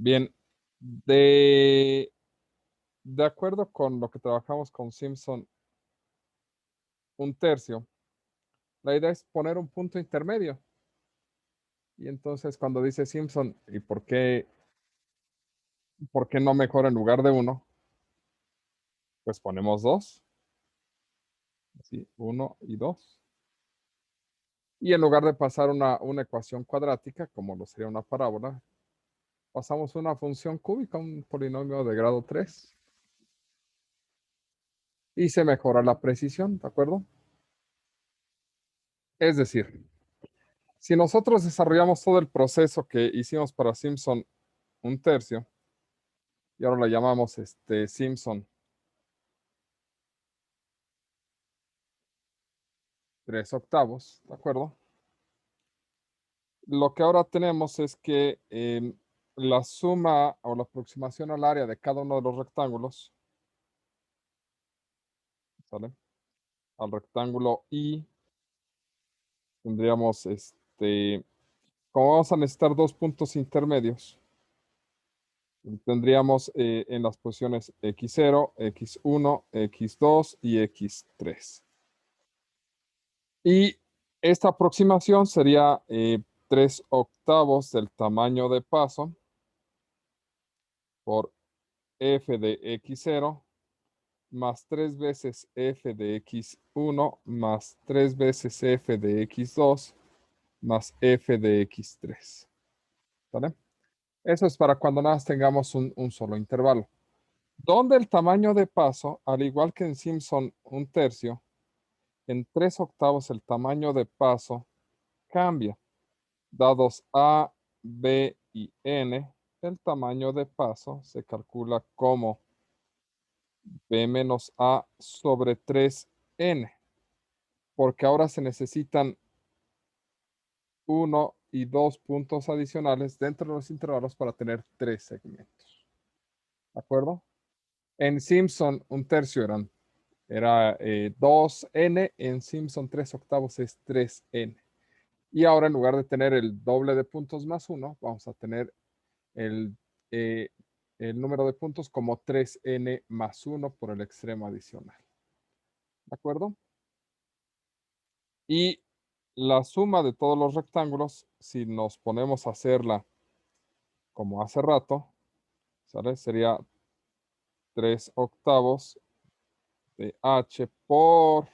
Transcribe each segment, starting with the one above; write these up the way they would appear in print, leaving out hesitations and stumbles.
Bien, de, de acuerdo con lo que trabajamos con Simpson, un tercio, la idea es poner un punto intermedio. Y entonces cuando dice Simpson, ¿y por qué no mejor en lugar de uno? Pues ponemos dos, así, uno y dos. Y en lugar de pasar una ecuación cuadrática, como lo sería una parábola, pasamos una función cúbica, un polinomio de grado 3. Y se mejora la precisión, ¿de acuerdo? Es decir, si nosotros desarrollamos todo el proceso que hicimos para Simpson un tercio, y ahora le llamamos Simpson 3/8, ¿de acuerdo? Lo que ahora tenemos es que la suma o la aproximación al área de cada uno de los rectángulos, ¿sale? Al rectángulo I tendríamos, como vamos a necesitar dos puntos intermedios, tendríamos en las posiciones x0, x1, x2 y x3. Y esta aproximación sería 3/8 del tamaño de paso por f de x0 más 3 veces f de x1 más 3 veces f de x2 más f de x3. ¿Vale? Eso es para cuando nada más tengamos un solo intervalo. Donde el tamaño de paso, al igual que en Simpson un tercio, en 3/8 el tamaño de paso cambia. Dados A, B y N, el tamaño de paso se calcula como B menos A sobre 3N, porque ahora se necesitan 1 y 2 puntos adicionales dentro de los intervalos para tener 3 segmentos. ¿De acuerdo? En Simpson, un tercio era 2N, en Simpson 3/8 es 3N. Y ahora en lugar de tener el doble de puntos más 1, vamos a tener el, eh, el número de puntos como 3N más 1 por el extremo adicional. ¿De acuerdo? Y la suma de todos los rectángulos, si nos ponemos a hacerla como hace rato, ¿sale? Sería 3/8 de h por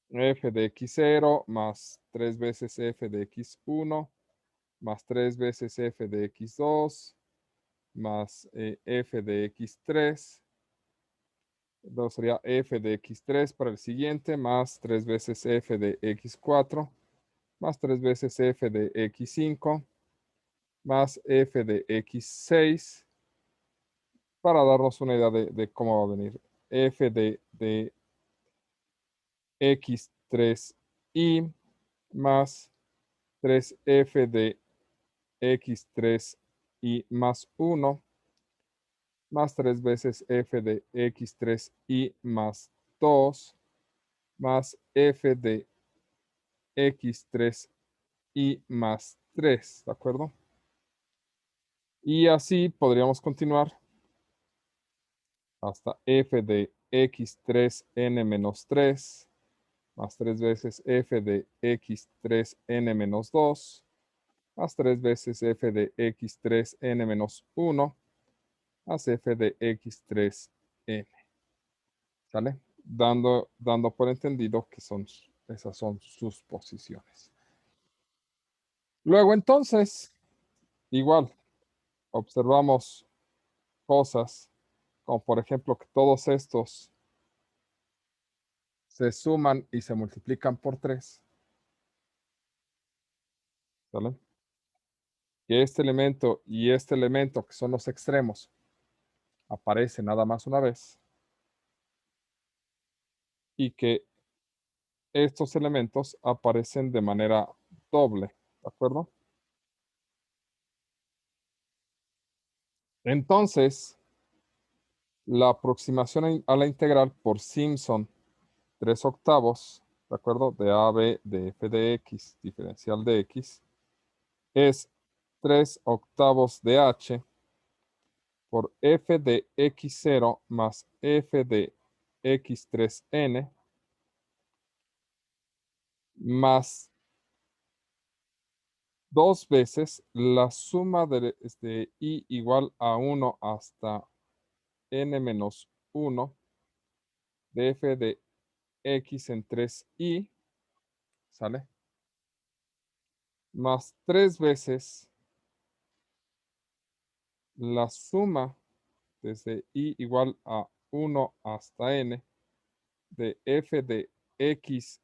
f de x0 más 3 veces f de x1 más 3 veces f de x2 más f de x3. Luego sería f de x3 para el siguiente, más 3 veces f de x4, más 3 veces f de x5, más f de x6, para darnos una idea de cómo va a venir. F de x3y más 3f de x3y más 1, más 3 veces f de x3y más 2, más f de x3y más 3, ¿de acuerdo? Y así podríamos continuar hasta f de x3n menos 3, más 3 veces f de x3n menos 2, más 3 veces f de x3n menos 1, más f de x3n. ¿Sale? Dando por entendido que esas son sus posiciones. Luego entonces, igual, observamos cosas como por ejemplo que todos estos se suman y se multiplican por 3. ¿Sale? Que este elemento y este elemento, que son los extremos, aparecen nada más una vez. Y que estos elementos aparecen de manera doble. ¿De acuerdo? Entonces, la aproximación a la integral por Simpson 3/8, ¿de acuerdo? De AB de f de x, diferencial de x, es 3 octavos de h por f de x0 más f de x3n más 2 veces la suma de i igual a 1 hasta n menos 1 de f de x en 3i, ¿sale? Más 3 veces la suma desde i igual a 1 hasta n de f de x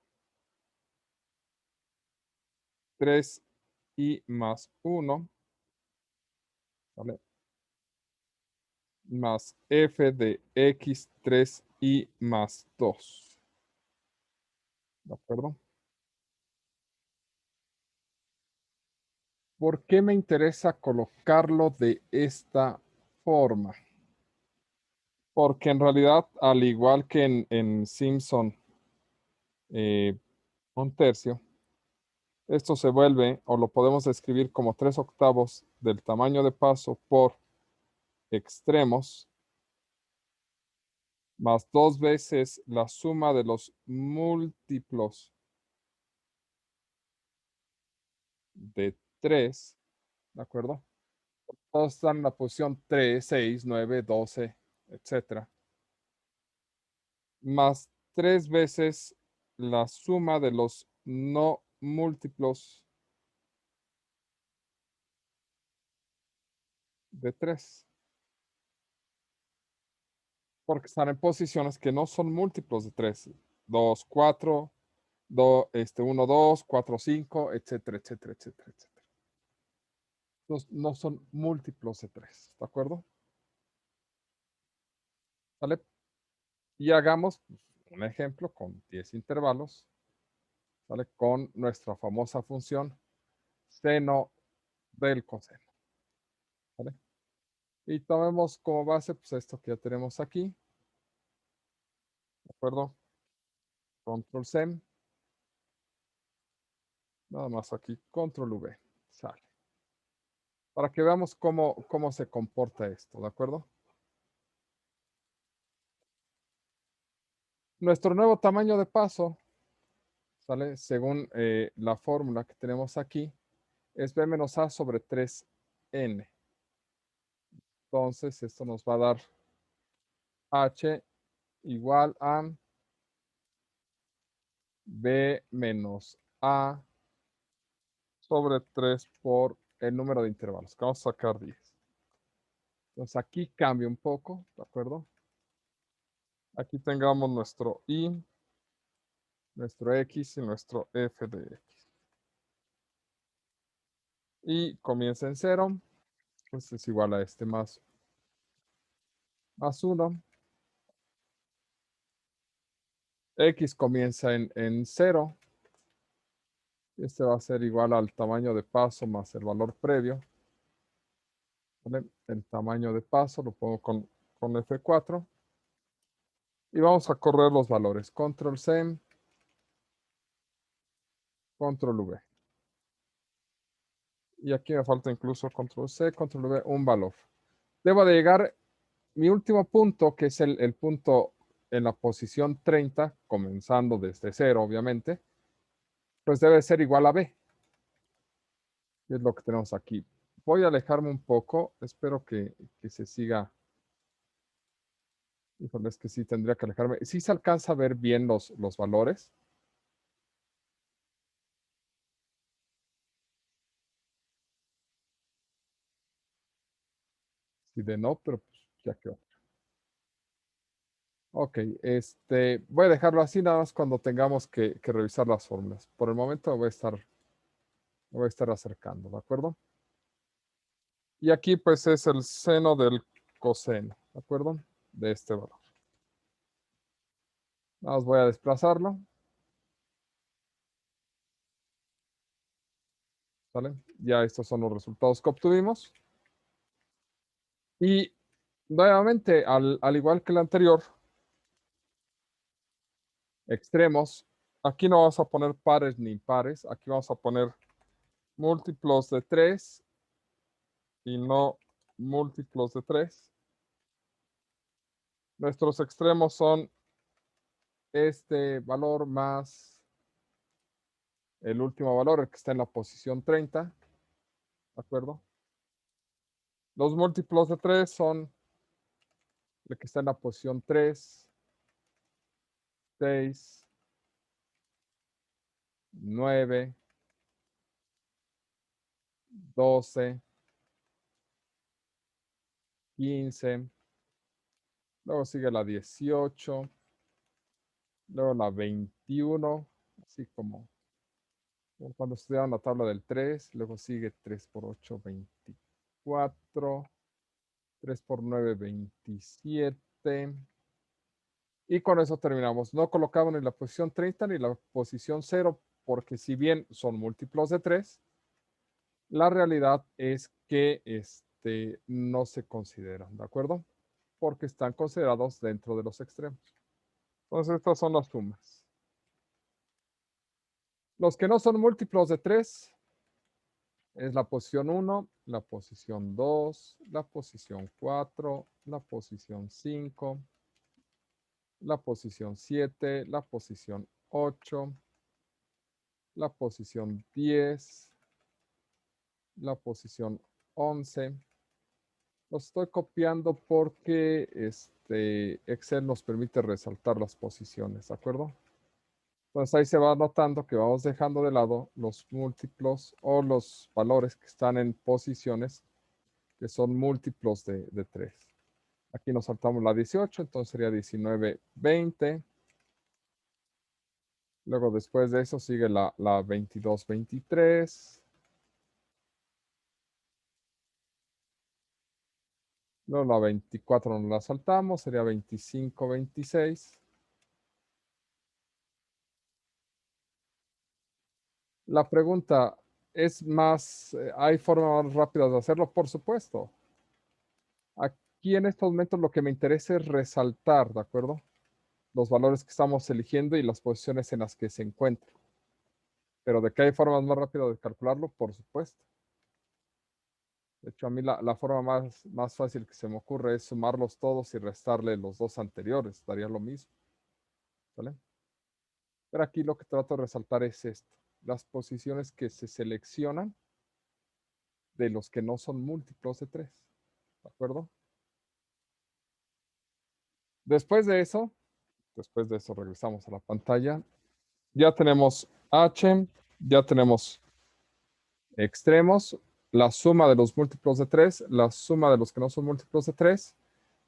3i más 1, ¿vale? Más f de x 3i más 2. ¿De acuerdo? ¿Por qué me interesa colocarlo de esta forma? Porque en realidad, al igual que en Simpson, un tercio, esto se vuelve, o lo podemos describir como 3 octavos del tamaño de paso por extremos, más 2 veces la suma de los múltiplos de 3, ¿de acuerdo? Todos están en la posición 3, 6, 9, 12, etcétera. Más 3 veces la suma de los no múltiplos de 3. Porque están en posiciones que no son múltiplos de 3. 2, 4, 1, 2, 4, 5, etcétera, etcétera, etcétera, etcétera. Entonces, no son múltiplos de 3, ¿de acuerdo? ¿Vale? Y hagamos pues, un ejemplo con 10 intervalos, ¿vale? Con nuestra famosa función seno del coseno, ¿vale? Y tomemos como base pues esto que ya tenemos aquí, ¿de acuerdo? Control C, nada más aquí, control V, sale. Para que veamos cómo se comporta esto, ¿de acuerdo? Nuestro nuevo tamaño de paso, ¿sale? Según la fórmula que tenemos aquí, es b menos a sobre 3n. Entonces, esto nos va a dar h igual a b menos a sobre 3 por el número de intervalos, que vamos a sacar 10. Entonces, aquí cambia un poco, ¿de acuerdo? Aquí tengamos nuestro i, nuestro x y nuestro f de x. Y comienza en 0. Pues es igual a este más 1. X comienza en 0. Este va a ser igual al tamaño de paso más el valor previo. ¿Vale? El tamaño de paso lo pongo con F4. Y vamos a correr los valores. Control C, Control V. Y aquí me falta incluso Control C, Control V, un valor. Debo de llegar mi último punto, que es el punto en la posición 30, comenzando desde 0, obviamente, pues debe ser igual a B. Y es lo que tenemos aquí. Voy a alejarme un poco. Espero que se siga. Híjole, es que sí tendría que alejarme. Sí se alcanza a ver bien los valores. Sí de no, pero pues ya quedó. Ok, voy a dejarlo así nada más cuando tengamos que revisar las fórmulas. Por el momento me voy a estar acercando, ¿de acuerdo? Y aquí pues es el seno del coseno, ¿de acuerdo? De este valor. Nada más voy a desplazarlo. ¿Vale? Ya estos son los resultados que obtuvimos. Y nuevamente, al igual que el anterior, extremos, aquí no vamos a poner pares ni impares, aquí vamos a poner múltiplos de 3 y no múltiplos de 3. Nuestros extremos son este valor más el último valor, el que está en la posición 30. ¿De acuerdo? Los múltiplos de 3 son el que está en la posición 3, 6, 9, 12, 15. Luego sigue la 18. Luego la 21. Así como cuando estudiaban la tabla del 3. Luego sigue 3 por 8, 24. 3 por 9, 27. Y con eso terminamos. No colocaba ni la posición 30 ni la posición 0, porque si bien son múltiplos de 3, la realidad es que no se consideran, ¿de acuerdo? Porque están considerados dentro de los extremos. Entonces, estas son las sumas. Los que no son múltiplos de 3 es la posición 1, la posición 2, la posición 4, la posición 5, la posición 7, la posición 8, la posición 10, la posición 11. Los estoy copiando porque Excel nos permite resaltar las posiciones, ¿de acuerdo? Entonces ahí se va notando que vamos dejando de lado los múltiplos o los valores que están en posiciones que son múltiplos de 3. Aquí nos saltamos la 18, entonces sería 19, 20. Luego después de eso sigue la 22, 23. Luego la 24 nos la saltamos, sería 25, 26. La pregunta es más, ¿hay formas más rápidas de hacerlo? Por supuesto. Aquí en estos momentos lo que me interesa es resaltar, ¿de acuerdo? Los valores que estamos eligiendo y las posiciones en las que se encuentran. Pero de que hay formas más rápidas de calcularlo, por supuesto. De hecho, a mí la forma más fácil que se me ocurre es sumarlos todos y restarle los dos anteriores. Daría lo mismo. ¿Vale? Pero aquí lo que trato de resaltar es esto. Las posiciones que se seleccionan de los que no son múltiplos de 3. ¿De acuerdo? Después de eso regresamos a la pantalla. Ya tenemos H, ya tenemos extremos, la suma de los múltiplos de 3, la suma de los que no son múltiplos de 3,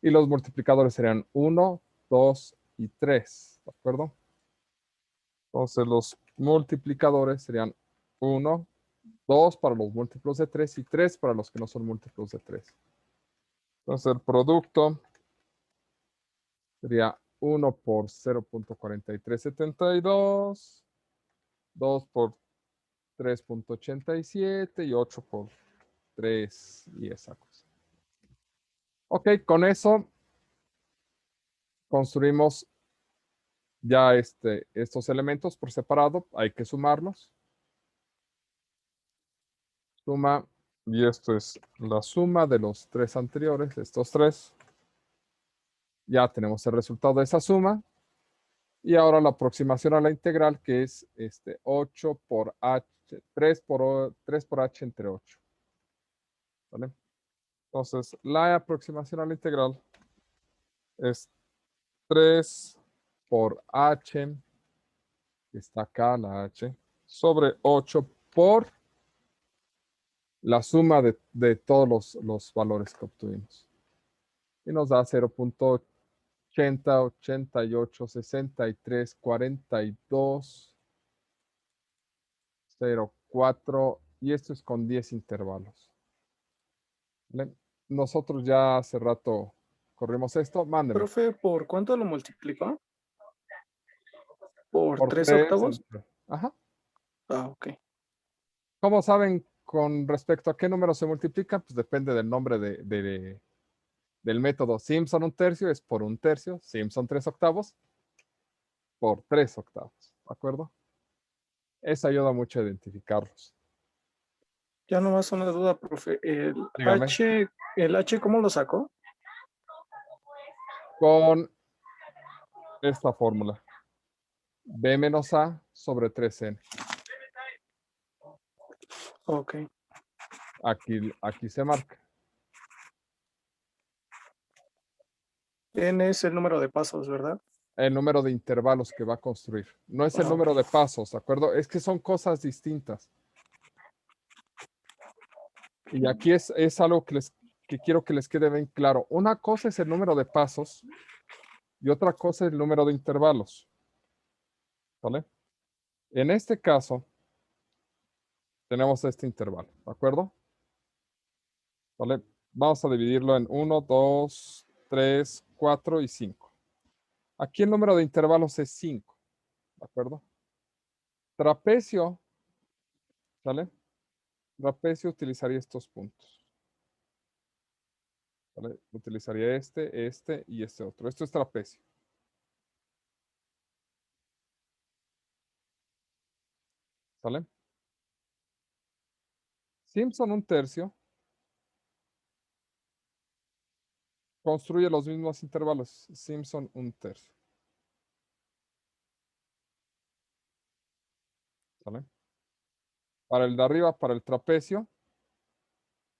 y los multiplicadores serían 1, 2 y 3, ¿de acuerdo? Entonces los multiplicadores serían 1, 2 para los múltiplos de 3 y 3 para los que no son múltiplos de 3. Entonces el producto sería 1 por 0.4372, 2 por 3.87 y 8 por 3 y esa cosa. Ok, con eso construimos ya estos elementos por separado. Hay que sumarlos. Suma, y esto es la suma de los tres anteriores, estos tres. Ya tenemos el resultado de esa suma. Y ahora la aproximación a la integral, que es 8 por h, 3 por h entre 8. ¿Vale? Entonces, la aproximación a la integral es 3 por h, que está acá la h, sobre 8 por la suma de todos los valores que obtuvimos. Y nos da 0.80, 88, 63, 42, 0.4, y esto es con 10 intervalos. ¿Vale? Nosotros ya hace rato corrimos esto. Mándeme. Profe, ¿por cuánto lo multiplicó? ¿Por Por 3 3. octavos? Ajá. Ah, ok. ¿Cómo saben con respecto a qué número se multiplica? Pues depende del nombre del método. Simpson 1/3 es por 1/3. Simpson 3 octavos por 3 octavos. ¿De acuerdo? Eso ayuda mucho a identificarlos. Ya nomás una duda, profe. Dígame. El H, ¿cómo lo sacó? Con esta fórmula. B menos A sobre 3N. Ok. Aquí se marca. N es el número de pasos, ¿verdad? El número de intervalos que va a construir. No es el Ok. número de pasos, ¿de acuerdo? Es que son cosas distintas. Y aquí es algo que quiero que les quede bien claro. Una cosa es el número de pasos y otra cosa es el número de intervalos. ¿Vale? En este caso, tenemos este intervalo, ¿de acuerdo? ¿Vale? Vamos a dividirlo en 1, 2, 3, 4 y 5. Aquí el número de intervalos es 5, ¿de acuerdo? Trapecio, ¿vale? Trapecio utilizaría estos puntos. ¿Vale? Utilizaría este y este otro. Esto es trapecio. ¿Sale? Simpson un tercio construye los mismos intervalos. Simpson un tercio. ¿Sale? Para el de arriba, para el trapecio,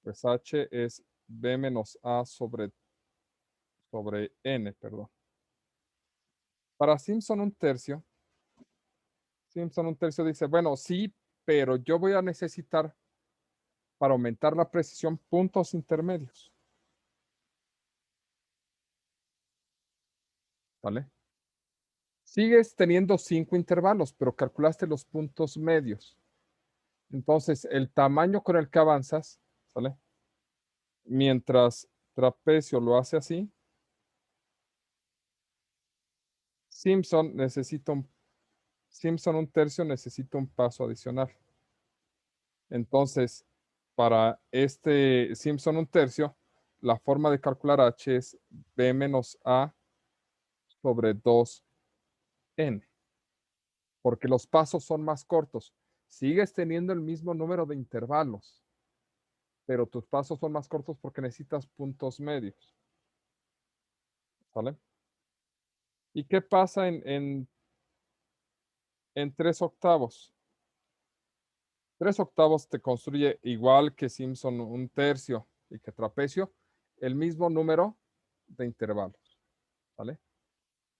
pues H es B menos A sobre N, perdón. Para Simpson un tercio dice, bueno, sí, pero yo voy a necesitar para aumentar la precisión puntos intermedios. ¿Vale? Sigues teniendo 5 intervalos, pero calculaste los puntos medios. Entonces, el tamaño con el que avanzas, ¿sale? Mientras trapecio lo hace así, Simpson un tercio necesita un paso adicional. Entonces, para este Simpson un tercio, la forma de calcular H es B menos A sobre 2N, porque los pasos son más cortos. Sigues teniendo el mismo número de intervalos, pero tus pasos son más cortos porque necesitas puntos medios. ¿Vale? ¿Y qué pasa en 3/8? 3/8 te construye igual que Simpson un tercio y que trapecio, el mismo número de intervalos. ¿Vale?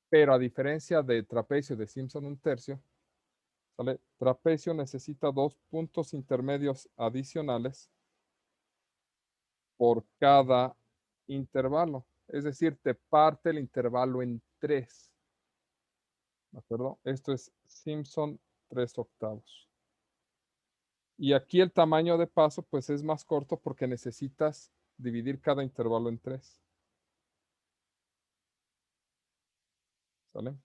Pero a diferencia de trapecio de Simpson un tercio, ¿vale? Trapecio necesita 2 puntos intermedios adicionales por cada intervalo. Es decir, te parte el intervalo en 3. ¿De acuerdo? Esto es Simpson 3/8. Y aquí el tamaño de paso pues es más corto porque necesitas dividir cada intervalo en 3. ¿Sale?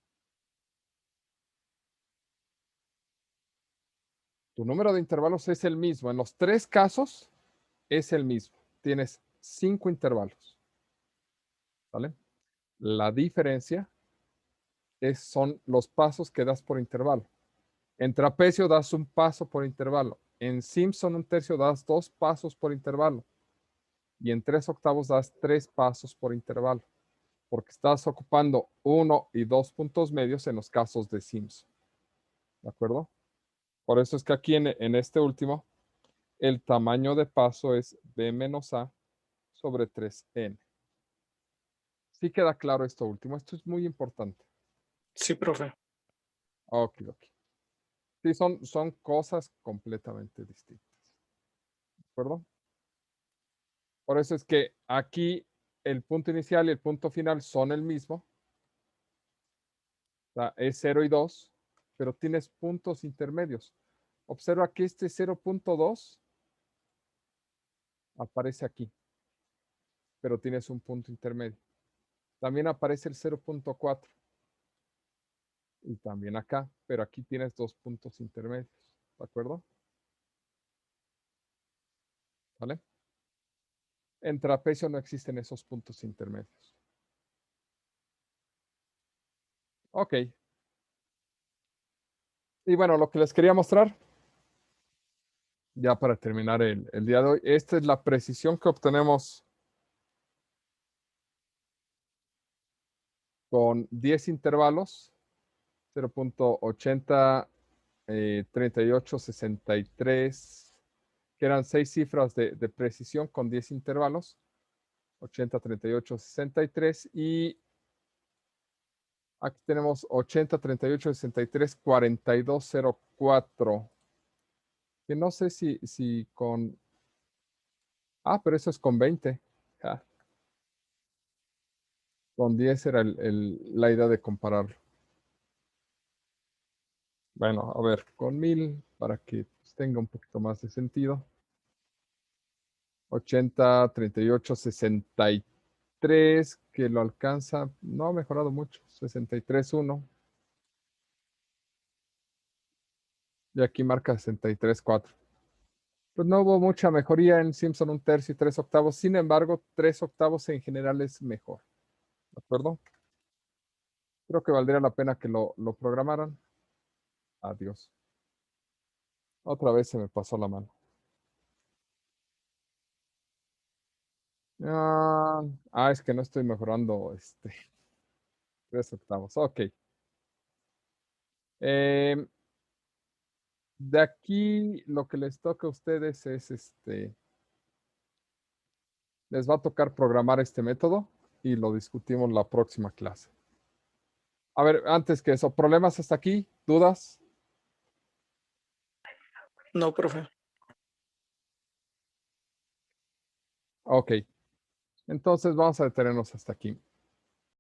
Tu número de intervalos es el mismo. En los 3 casos es el mismo. Tienes 5 intervalos. ¿Vale? La diferencia son los pasos que das por intervalo. En trapecio das un paso por intervalo. En Simpson un tercio das 2 pasos por intervalo. Y en 3/8 das 3 pasos por intervalo. Porque estás ocupando 1 y 2 puntos medios en los casos de Simpson. ¿De acuerdo? Por eso es que aquí en este último, el tamaño de paso es B menos A sobre 3N. Sí queda claro esto último. Esto es muy importante. Sí, profe. Ok, ok. Sí, son cosas completamente distintas. ¿De acuerdo? Por eso es que aquí el punto inicial y el punto final son el mismo. O sea, es 0 y 2, pero tienes puntos intermedios. Observa que este 0.2 aparece aquí, pero tienes un punto intermedio. También aparece el 0.4 y también acá, pero aquí tienes 2 puntos intermedios. ¿De acuerdo? ¿Vale? En trapecio no existen esos puntos intermedios. Ok. Y bueno, lo que les quería mostrar Ya para terminar el día de hoy, esta es la precisión que obtenemos con 10 intervalos, 0.80, 38, 63, que eran 6 cifras de precisión con 10 intervalos, 80, 38, 63, y aquí tenemos 80, 38, 63, 4204, que no sé si con... Ah, pero eso es con 20. Ah, con 10 era la idea de compararlo. Bueno, a ver, con 1000 para que pues, tenga un poquito más de sentido. 80, 38, 63, que lo alcanza, no ha mejorado mucho, 63, 1. Y aquí marca 63, 4. Pues no hubo mucha mejoría en Simpson 1/3 y 3/8. Sin embargo, 3/8 en general es mejor. ¿De acuerdo? Creo que valdría la pena que lo programaran. Adiós. Otra vez se me pasó la mano. Es que no estoy mejorando 3/8. Ok. Em, de aquí lo que les toca a ustedes es les va a tocar programar este método y lo discutimos la próxima clase. A ver, antes que eso, ¿problemas hasta aquí? ¿Dudas? No, profe. Ok. Entonces vamos a detenernos hasta aquí.